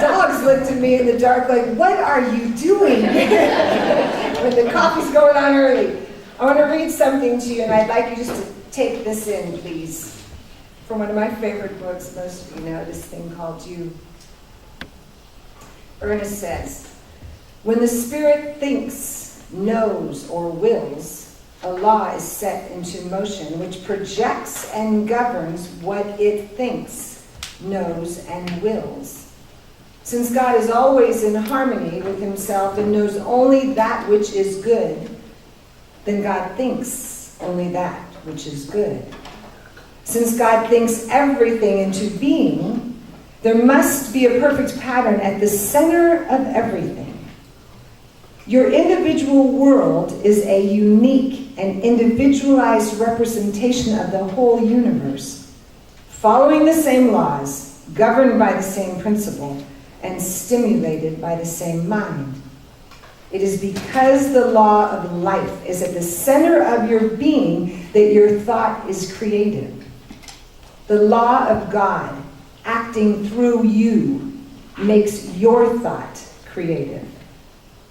dogs looked at me in the dark like, what are you doing? When the coffee's going on early. I want to read something to you, and I'd like you just to take this in, please. From one of my favorite books, most of you know, this thing called You. Ernest says, when the spirit thinks, knows, or wills, a law is set into motion which projects and governs what it thinks, knows, and wills. Since God is always in harmony with himself and knows only that which is good, then God thinks only that which is good. Since God thinks everything into being, there must be a perfect pattern at the center of everything. Your individual world is a unique and individualized representation of the whole universe, following the same laws, governed by the same principle, and stimulated by the same mind. It is because the law of life is at the center of your being that your thought is creative. The law of God acting through you makes your thought creative.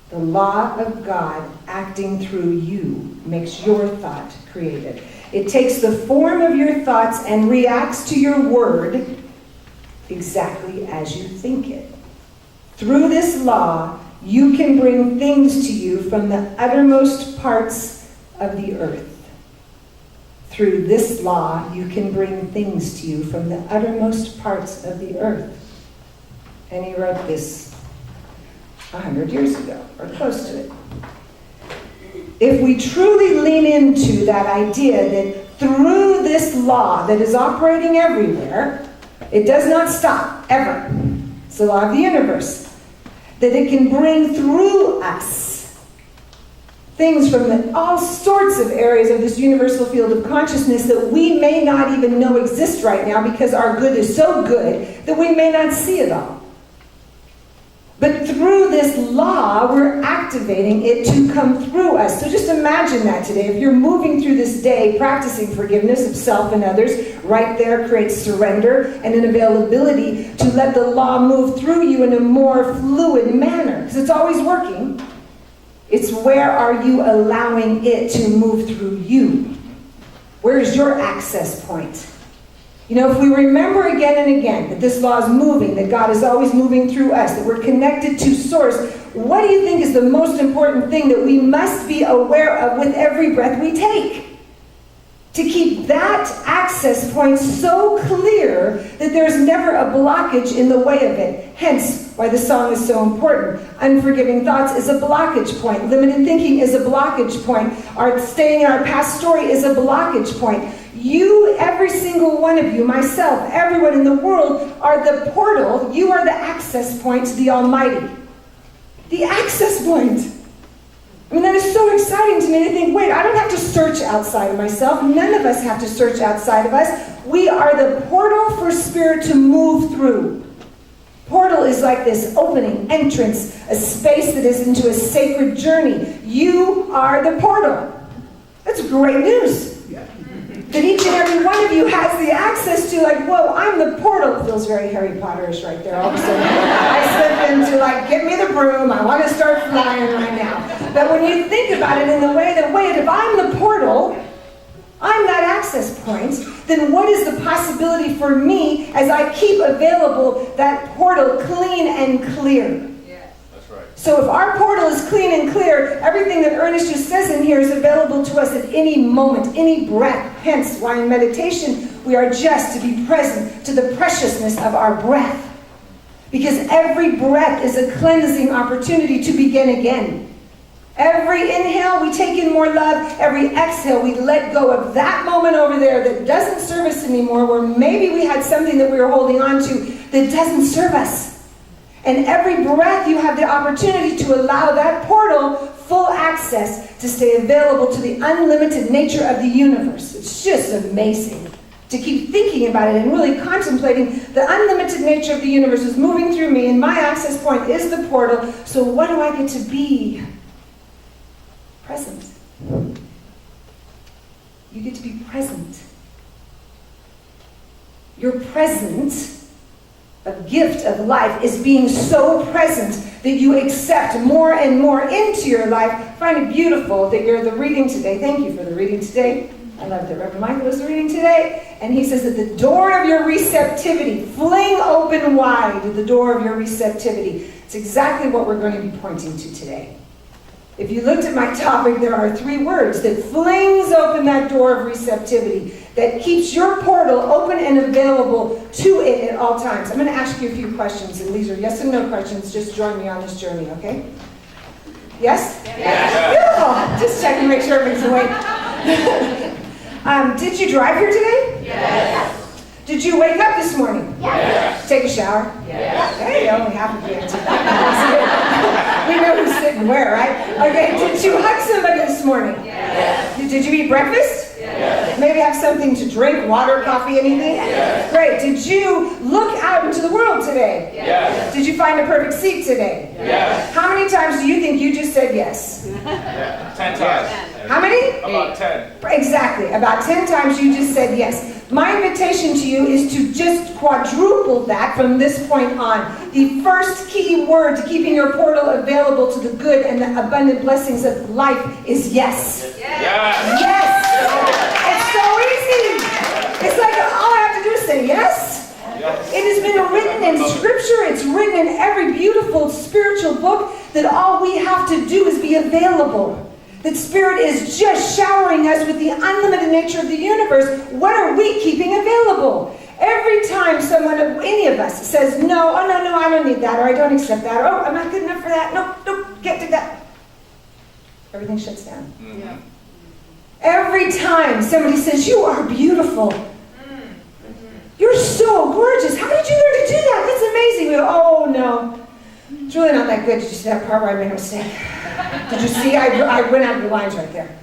The law of God acting through you makes your thought creative. It takes the form of your thoughts and reacts to your word exactly as you think it. Through this law, you can bring things to you from the uttermost parts of the earth. Through this law, you can bring things to you from the uttermost parts of the earth. And he wrote this 100 years ago, or close to it. If we truly lean into that idea that through this law that is operating everywhere, it does not stop, ever. It's the law of the universe. That it can bring through us things from all sorts of areas of this universal field of consciousness that we may not even know exist right now because our good is so good that we may not see it all. But through this law, we're activating it to come through us. So just imagine that today. If you're moving through this day, practicing forgiveness of self and others, right there creates surrender and an availability to let the law move through you in a more fluid manner. Because it's always working. It's where are you allowing it to move through you? Where is your access point? You know, if we remember again and again that this law is moving, that God is always moving through us, that we're connected to Source, what do you think is the most important thing that we must be aware of with every breath we take? To keep that access point so clear that there's never a blockage in the way of it. Hence, why the song is so important. Unforgiving thoughts is a blockage point. Limited thinking is a blockage point. Our staying in our past story is a blockage point. You, every single one of you, myself, everyone in the world, are the portal. You are the access point to the Almighty. The access point. I mean, that is so exciting to me to think, wait, I don't have to search outside of myself. None of us have to search outside of us. We are the portal for Spirit to move through. Portal is like this opening, entrance, a space that is into a sacred journey. You are the portal. That's great news. That each and every one of you has the access to, like, whoa, I'm the portal. It feels very Harry Potterish right there. All of a sudden, I slip into, like, get me the broom. I want to start flying right now. But when you think about it in the way that, wait, if I'm the portal, I'm that access point, then what is the possibility for me as I keep available that portal clean and clear? So if our portal is clean and clear, everything that Ernest just says in here is available to us at any moment, any breath. Hence, why in meditation, we are just to be present to the preciousness of our breath. Because every breath is a cleansing opportunity to begin again. Every inhale, we take in more love. Every exhale, we let go of that moment over there that doesn't serve us anymore, where maybe we had something that we were holding on to that doesn't serve us. And every breath you have the opportunity to allow that portal full access to stay available to the unlimited nature of the universe. It's just amazing to keep thinking about it and really contemplating the unlimited nature of the universe is moving through me, and my access point is the portal. So what do I get to be? Present. You get to be present. You're present gift of life is being so present that you accept more and more into your life. I find it beautiful that you're the reading today. Thank you for the reading today. I love that Reverend Michael was the reading today. And he says that the door of your receptivity, fling open wide the door of your receptivity. It's exactly what we're going to be pointing to today. If you looked at my topic, there are 3 words that flings open that door of receptivity, that keeps your portal open and available to it at all times. I'm going to ask you a few questions, and these are yes and no questions. Just join me on this journey, okay? Yes? Yes. Beautiful. Just checking to make sure everything's awake. Did you drive here today? Yes. Did you wake up this morning? Yes. Take a shower? Yes. Okay, only half of you answered that. We know who's sitting where, right? Okay, did you hug somebody this morning? Yes. Did you eat breakfast? Yes. Maybe have something to drink, water, coffee, anything? Yes. Great. Did you look out into the world today? Yes. Did you find a perfect seat today? Yes. How many times do you think you just said yes? 10 times. How many? About 10. Exactly. About 10 times you just said yes. My invitation to you is to just quadruple that from this point on. The first key word to keeping your portal available to the good and the abundant blessings of life is yes. Yes. Yes. It's so easy. It's like all I have to do is say yes. It has been written in Scripture. It's written in every beautiful spiritual book that all we have to do is be available. That Spirit is just showering us with the unlimited nature of the universe. What are we keeping available? Every time someone, any of us, says, no, oh no, I don't need that, or I don't accept that, or oh, I'm not good enough for that, no, can't do that. Everything shuts down. Mm-hmm. Every time somebody says, you are beautiful, you're so gorgeous, how did you learn to do that? That's amazing. We go, oh no, it's really not that good. Did you see that part where I made a mistake? Did you see? I went out of the lines right there.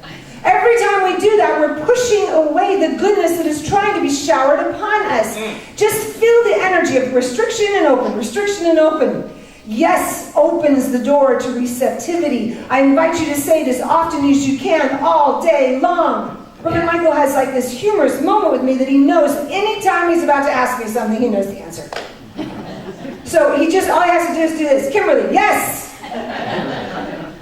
Every time we do that, we're pushing away the goodness that is trying to be showered upon us. Just feel the energy of restriction and open, restriction and open. Yes opens the door to receptivity. I invite you to say it as often as you can, all day long. Reverend Michael has like this humorous moment with me that he knows anytime he's about to ask me something, he knows the answer. So all he has to do is do this. Kimberly, yes!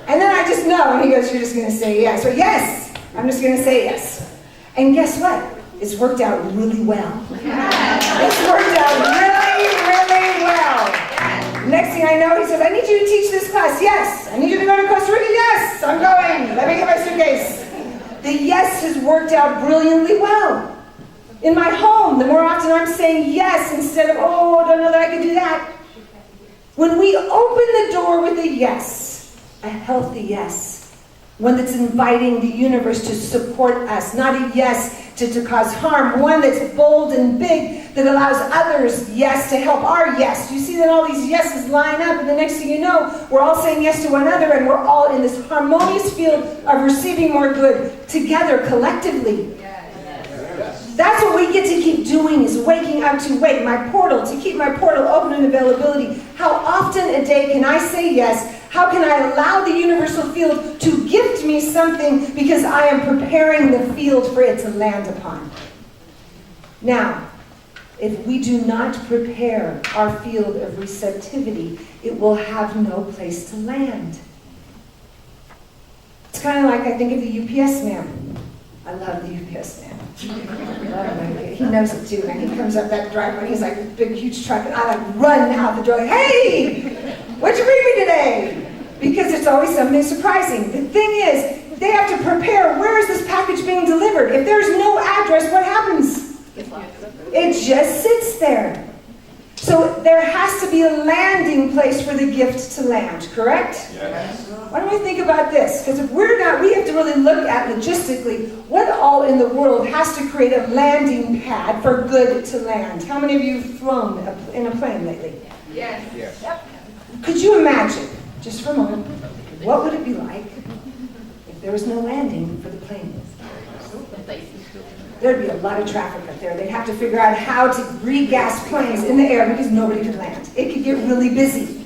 And then I just know, and he goes, you're just going to say yes. Or yes, I'm just going to say yes. And guess what? It's worked out really well. It's worked out really, really well. Next thing I know, he says, I need you to teach this class. Yes. I need you to go to Costa Rica. Yes, I'm going. Let me get my suitcase. The yes has worked out brilliantly well. In my home, the more often I'm saying yes instead of, oh, I don't know that I can do that. When we open the door with a yes, a healthy yes, one that's inviting the universe to support us, not a yes to cause harm, one that's bold and big that allows others, yes, to help our yes. You see that all these yeses line up, and the next thing you know, we're all saying yes to one another, and we're all in this harmonious field of receiving more good together, collectively. That's what we get to keep doing, is waking up to wait, my portal, to keep my portal open and availability. How often a day can I say yes? How can I allow the universal field to gift me something because I am preparing the field for it to land upon? Now, if we do not prepare our field of receptivity, it will have no place to land. It's kind of like, I think of the UPS man. I love the UPS man. He knows it too, and he comes up that driveway, he's like a big, huge truck, and I like run out the door, hey, what'd you bring me today? Because it's always something surprising. The thing is, they have to prepare, where is this package being delivered? If there's no address, what happens? It just sits there. So there has to be a landing place for the gift to land, correct? Yes. Why don't we think about this? Because if we're not, we have to really look at logistically what all in the world has to create a landing pad for good to land. How many of you have flown in a plane lately? Yes. Yes. Yep. Could you imagine, just for a moment, what would it be like if there was no landing for the plane? There'd be a lot of traffic up there. They'd have to figure out how to regas planes in the air because nobody could land. It could get really busy.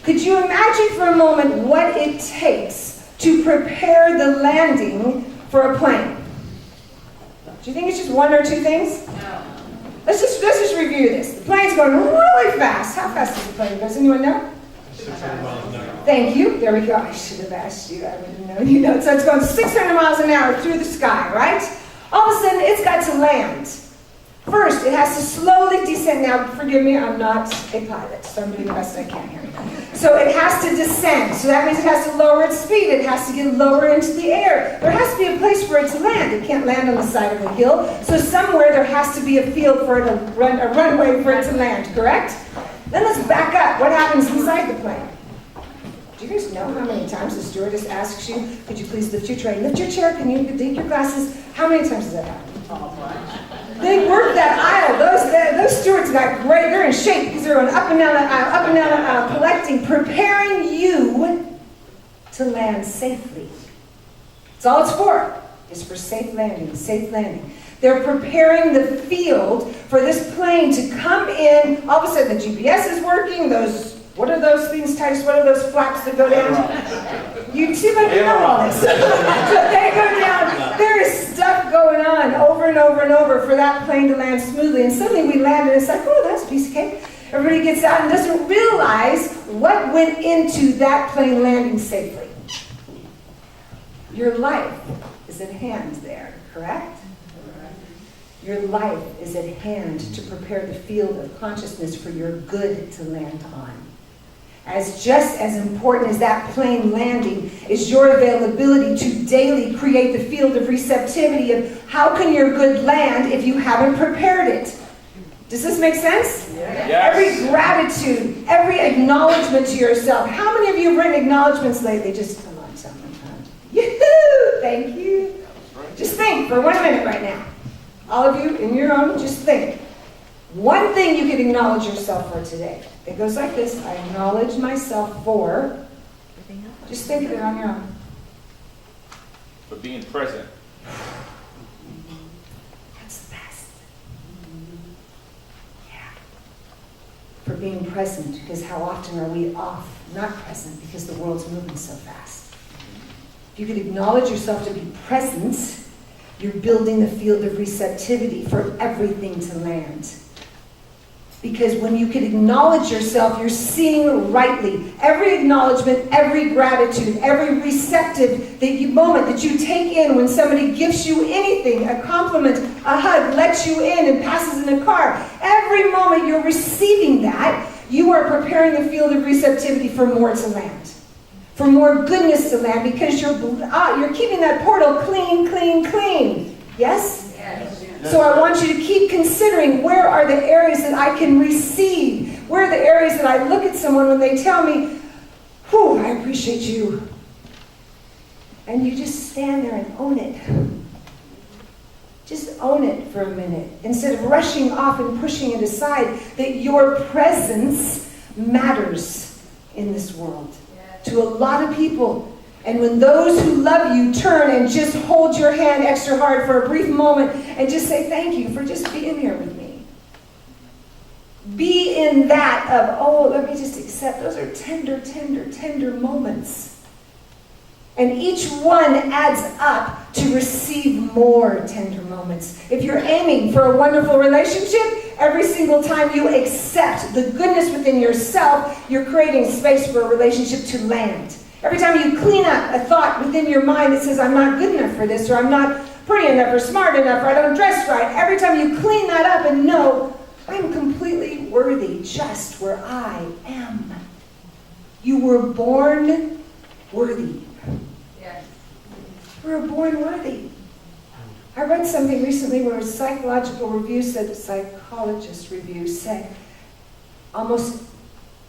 Could you imagine for a moment what it takes to prepare the landing for a plane? Do you think it's just one or two things? No. Let's just review this. The plane's going really fast. How fast is the plane? Does anyone know? 600 miles an hour. Thank you. There we go. I should have asked you. I would have known. You know, so it's going 600 miles an hour through the sky, right? All of a sudden, it's got to land. First, it has to slowly descend. Now, forgive me, I'm not a pilot, so I'm doing the best I can here. So it has to descend. So that means it has to lower its speed. It has to get lower into the air. There has to be a place for it to land. It can't land on the side of a hill. So somewhere there has to be a field for it to run, a runway for it to land, correct? Then let's back up. What happens inside the plane? Do you guys know how many times the stewardess asks you, could you please lift your tray? Lift your chair, can you take your glasses? How many times does that happen? They work that aisle. Those stewards got great, they're in shape because they're going up and down the aisle, up and down the aisle, collecting, preparing you to land safely. That's all it's for. It's for safe landing, safe landing. They're preparing the field for this plane to come in. All of a sudden the GPS is working, what are those things, Titus? What are those flaps that go down? You seem like you know all this. So they go down. There is stuff going on over and over and over for that plane to land smoothly. And suddenly we land and it's like, oh, that's a piece of cake. Everybody gets out and doesn't realize what went into that plane landing safely. Your life is at hand there, correct? Your life is at hand to prepare the field of consciousness for your good to land on. Just as important as that plane landing is your availability to daily create the field of receptivity of how can your good land if you haven't prepared it. Does this make sense? Yes. Every gratitude, every acknowledgement to yourself. How many of you have written acknowledgements lately? Just come on, someone. Yoo-hoo! Thank you. Just think for 1 minute right now. All of you in your own, just think. One thing you can acknowledge yourself for today. It goes like this. I acknowledge myself for. Just think of it on your own. For being present. That's the best. Yeah. For being present, because how often are we off, not present, because the world's moving so fast. If you could acknowledge yourself to be present, you're building the field of receptivity for everything to land. Because when you can acknowledge yourself, you're seeing rightly. Every acknowledgement, every gratitude, every receptive moment that you take in when somebody gives you anything, a compliment, a hug, lets you in and passes in a car, every moment you're receiving that, you are preparing the field of receptivity for more to land. For more goodness to land, because you're keeping that portal clean, clean, clean. Yes? Yes. So I want you to keep considering, where are the areas that I can receive? Where are the areas that I look at someone when they tell me, whew, I appreciate you. And you just stand there and own it. Just own it for a minute. Instead of rushing off and pushing it aside, that your presence matters in this world. To a lot of people. And when those who love you turn and just hold your hand extra hard for a brief moment and just say thank you for just being here with me. Be in that of, oh, let me just accept. Those are tender, tender, tender moments. And each one adds up to receive more tender moments. If you're aiming for a wonderful relationship, every single time you accept the goodness within yourself, you're creating space for a relationship to land. Every time you clean up a thought within your mind that says, I'm not good enough for this, or I'm not pretty enough, or smart enough, or I don't dress right, every time you clean that up and know, I'm completely worthy just where I am. You were born worthy. Yes. We were born worthy. I read something recently where a psychologist review said almost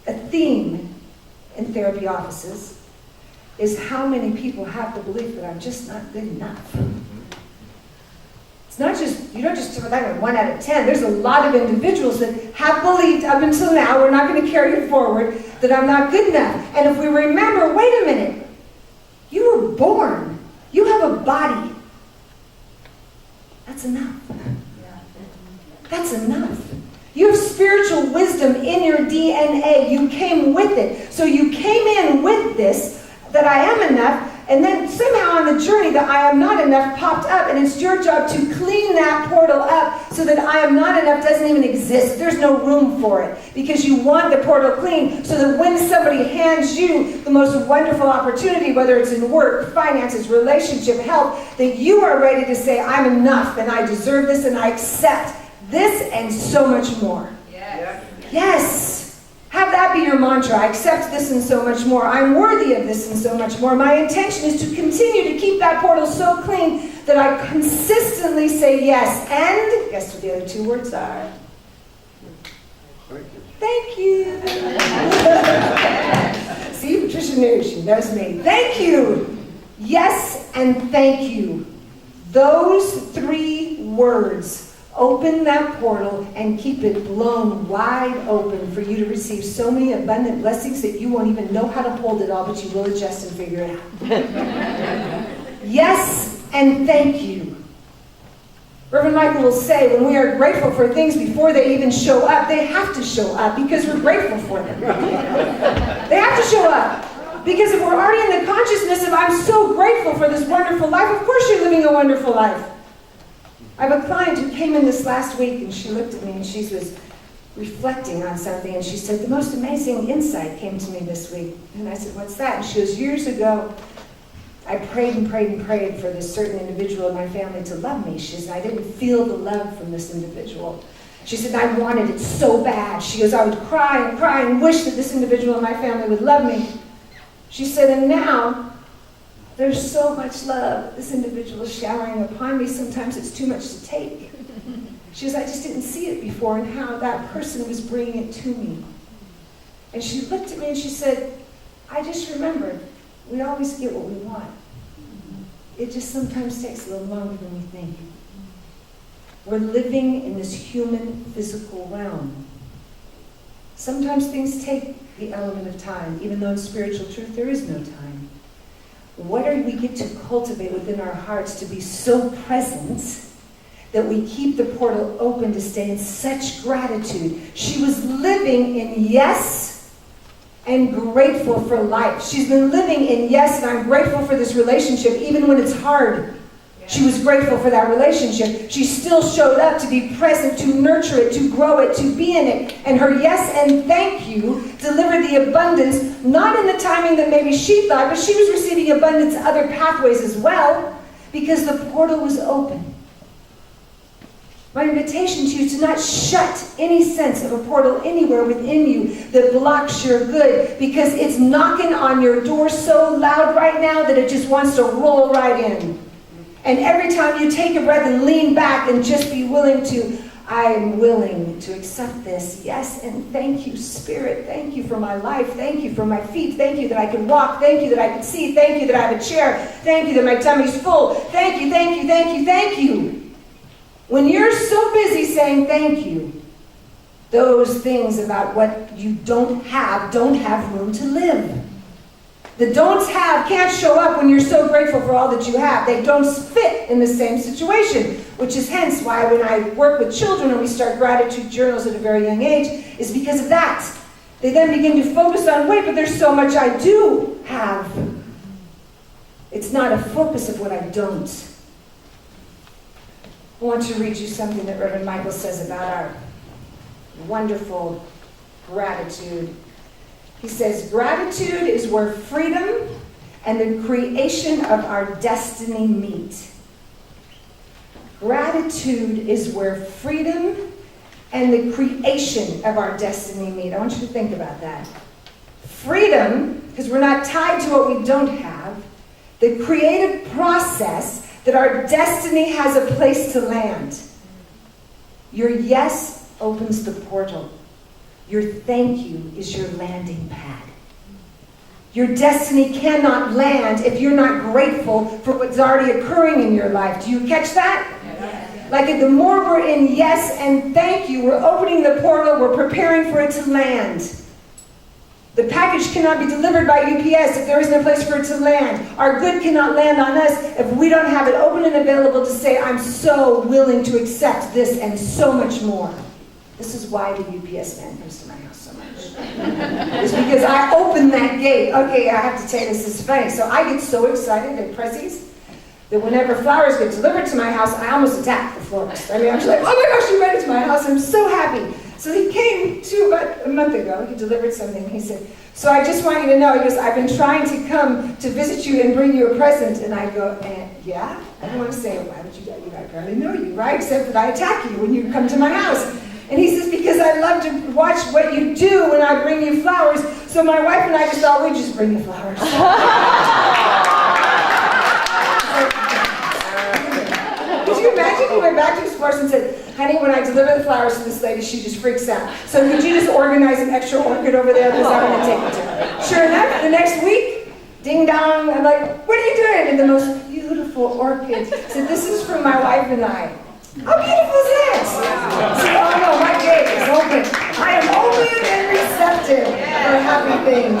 a theme in therapy offices is how many people have the belief that I'm just not good enough. It's not just, you don't just talk about 1 out of 10. There's a lot of individuals that have believed up until now, we're not going to carry it forward, that I'm not good enough. And if we remember, wait a minute, you were born. You have a body. That's enough. That's enough. You have spiritual wisdom in your DNA. You came with it. So you came in with this, that I am enough. And then somehow on the journey, the I am not enough popped up, and it's your job to clean that portal up so that I am not enough doesn't even exist. There's no room for it, because you want the portal clean so that when somebody hands you the most wonderful opportunity, whether it's in work, finances, relationship, health, that you are ready to say, I'm enough, and I deserve this, and I accept this and so much more. Yes. Have that be your mantra. I accept this and so much more. I'm worthy of this and so much more. My intention is to continue to keep that portal so clean that I consistently say yes. And guess what the other two words are? Thank you. See, Patricia knew. She knows me. Thank you. Yes and thank you. Those three words open that portal and keep it blown wide open for you to receive so many abundant blessings that you won't even know how to hold it all, but you will adjust and figure it out. Yes and thank you. Reverend Michael will say when we are grateful for things before they even show up, they have to show up because we're grateful for them. They have to show up. Because if we're already in the consciousness of I'm so grateful for this wonderful life, of course you're living a wonderful life. I have a client who came in this last week, and she looked at me and she was reflecting on something, and she said, the most amazing insight came to me this week. And I said, what's that? And she goes, years ago, I prayed and prayed and prayed for this certain individual in my family to love me. She said, I didn't feel the love from this individual. She said, I wanted it so bad. She goes, I would cry and cry and wish that this individual in my family would love me. She said, and now, there's so much love this individual is showering upon me. Sometimes it's too much to take. She says, I just didn't see it before and how that person was bringing it to me. And she looked at me and she said, I just remembered, we always get what we want. It just sometimes takes a little longer than we think. We're living in this human physical realm. Sometimes things take the element of time, even though in spiritual truth there is no time. What do we get to cultivate within our hearts to be so present that we keep the portal open to stay in such gratitude? She was living in yes and grateful for life. She's been living in yes and I'm grateful for this relationship even when it's hard. She was grateful for that relationship. She still showed up to be present, to nurture it, to grow it, to be in it. And her yes and thank you delivered the abundance, not in the timing that maybe she thought, but she was receiving abundance other pathways as well, because the portal was open. My invitation to you is to not shut any sense of a portal anywhere within you that blocks your good, because it's knocking on your door so loud right now that it just wants to roll right in. And every time you take a breath and lean back and just be willing to, I'm willing to accept this. Yes, and thank you, Spirit. Thank you for my life. Thank you for my feet. Thank you that I can walk. Thank you that I can see. Thank you that I have a chair. Thank you that my tummy's full. Thank you, thank you, thank you, thank you. When you're so busy saying thank you, those things about what you don't have room to live. The don'ts have can't show up when you're so grateful for all that you have. They don't fit in the same situation, which is hence why when I work with children and we start gratitude journals at a very young age, is because of that. They then begin to focus on, wait, but there's so much I do have. It's not a focus of what I don't. I want to read you something that Reverend Michael says about our wonderful gratitude. He says, gratitude is where freedom and the creation of our destiny meet. Gratitude is where freedom and the creation of our destiny meet. I want you to think about that. Freedom, because we're not tied to what we don't have. The creative process that our destiny has a place to land. Your yes opens the portal. Your thank you is your landing pad. Your destiny cannot land if you're not grateful for what's already occurring in your life. Do you catch that? Yes. Like the more we're in yes and thank you, we're opening the portal, we're preparing for it to land. The package cannot be delivered by UPS if there isn't a place for it to land. Our good cannot land on us if we don't have it open and available to say, I'm so willing to accept this and so much more. This is why the UPS man comes to my house so much. It's because I open that gate. Okay, I have to tell you, this is funny. So I get so excited at Prezzies that whenever flowers get delivered to my house, I almost attack the florist. I mean, I'm just like, oh my gosh, you read it to my house. I'm so happy. So he came to about a month ago. He delivered something. He said, so I just want you to know, he goes, I've been trying to come to visit you and bring you a present. And I go, yeah? I don't want to say, why would you do that? I barely know you, right? Except that I attack you when you come to my house. And he says, because I love to watch what you do when I bring you flowers. So my wife and I just thought, we'd just bring you flowers. Could you imagine he went back to his horse and said, honey, when I deliver the flowers to this lady, she just freaks out. So could you just organize an extra orchid over there because I'm going to take it to her. Sure enough, the next week, ding dong, I'm like, what are you doing? And the most beautiful orchid. So this is from my wife and I. How beautiful is that? So, oh no, my gate is open. I am open and receptive for happy things.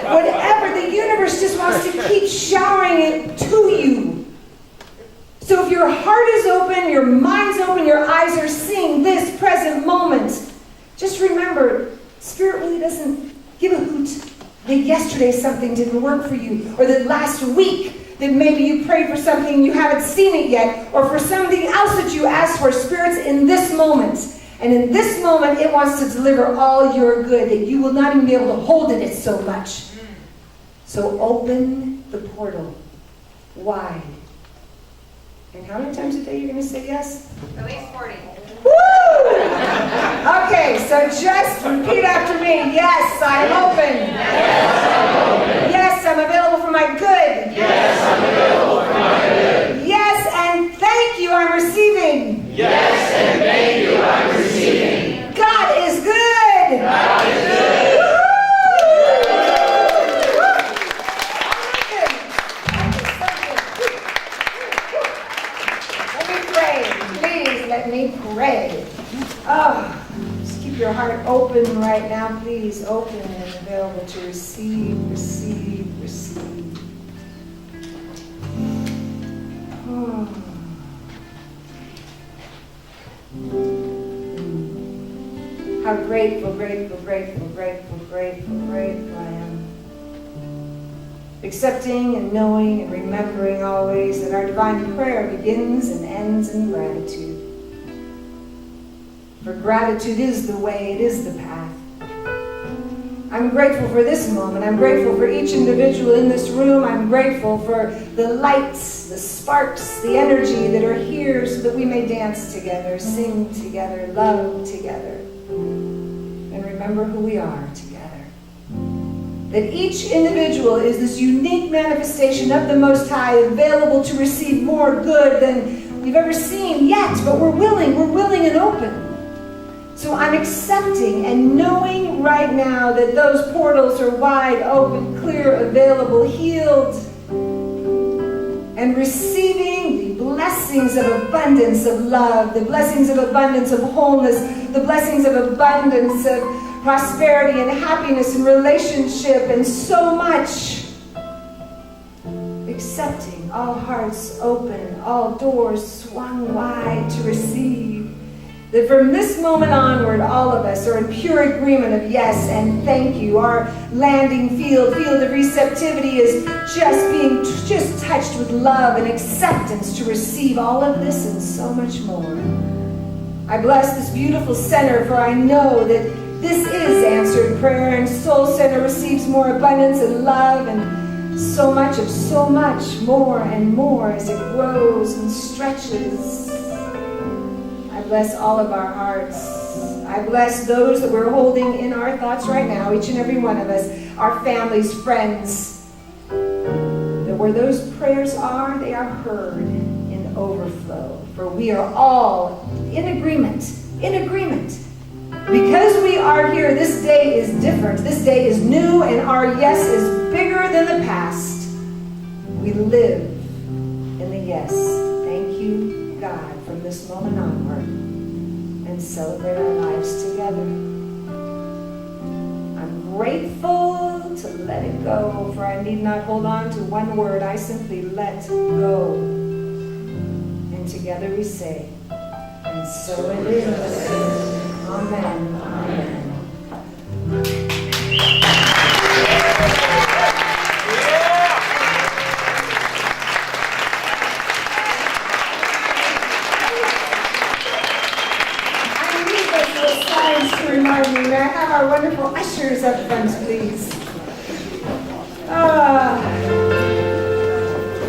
Whatever, the universe just wants to keep showering it to you. So if your heart is open, your mind's open, your eyes are seeing this present moment, just remember, Spirit really doesn't give a hoot that yesterday something didn't work for you, or that last week that maybe you prayed for something and you haven't seen it yet, or for something else that you asked for. Spirit's in this moment. And in this moment, it wants to deliver all your good, that you will not even be able to hold it so much. So open the portal wide. And how many times a day you're going to say yes? At least 40. Woo! Okay, so just repeat after me. Yes, I am open. Yes, I'm available for my good. Yes, I'm available for my good. Yes, and thank you, I'm receiving. Yes, and thank you, I'm receiving. God is good. God is good. Let me pray. Oh, just keep your heart open right now, please. Open and available to receive, receive, receive. Oh. How grateful, grateful, grateful, grateful, grateful, grateful I am. Accepting and knowing and remembering always that our divine prayer begins and ends in gratitude. For gratitude is the way, it is the path. I'm grateful for this moment. I'm grateful for each individual in this room. I'm grateful for the lights, the sparks, the energy that are here so that we may dance together, sing together, love together, and remember who we are together. That each individual is this unique manifestation of the Most High, available to receive more good than we've ever seen yet, but we're willing and open. So I'm accepting and knowing right now that those portals are wide open, clear, available, healed, and receiving the blessings of abundance of love, the blessings of abundance of wholeness, the blessings of abundance of prosperity and happiness and relationship and so much. Accepting, all hearts open, all doors swung wide to receive. That from this moment onward, all of us are in pure agreement of yes and thank you. Our landing field of receptivity is just touched with love and acceptance to receive all of this and so much more. I bless this beautiful center, for I know that this is answered prayer, and Soul Center receives more abundance and love and so much of so much more and more as it grows and stretches. I bless all of our hearts. I bless those that we're holding in our thoughts right now, each and every one of us, our families, friends, that where those prayers are, they are heard in overflow. For we are all in agreement. Because we are here, this day is different. This day is new, and our yes is bigger than the past. We live in the yes. Thank you, God, from this moment onward, and celebrate our lives together. I'm grateful to let it go, for I need not hold on to one word. I simply let go. And together we say, and so it is. Amen. Amen.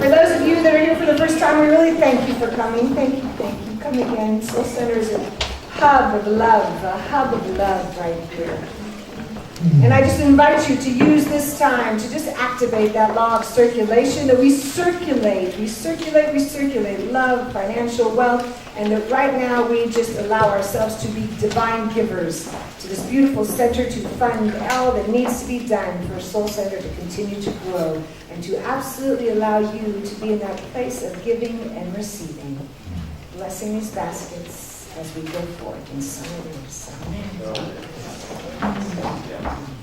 For those of you that are here for the first time, we really thank you for coming. Thank you, thank you. Come again. Soul Center is a hub of love right here. And I just invite you to use this time to just activate that law of circulation, that we circulate love, financial wealth, and that right now we just allow ourselves to be divine givers to this beautiful center to fund all that needs to be done for Soul Center to continue to grow and to absolutely allow you to be in that place of giving and receiving, blessing these baskets as we go forth in some of yours. Amen. Yeah.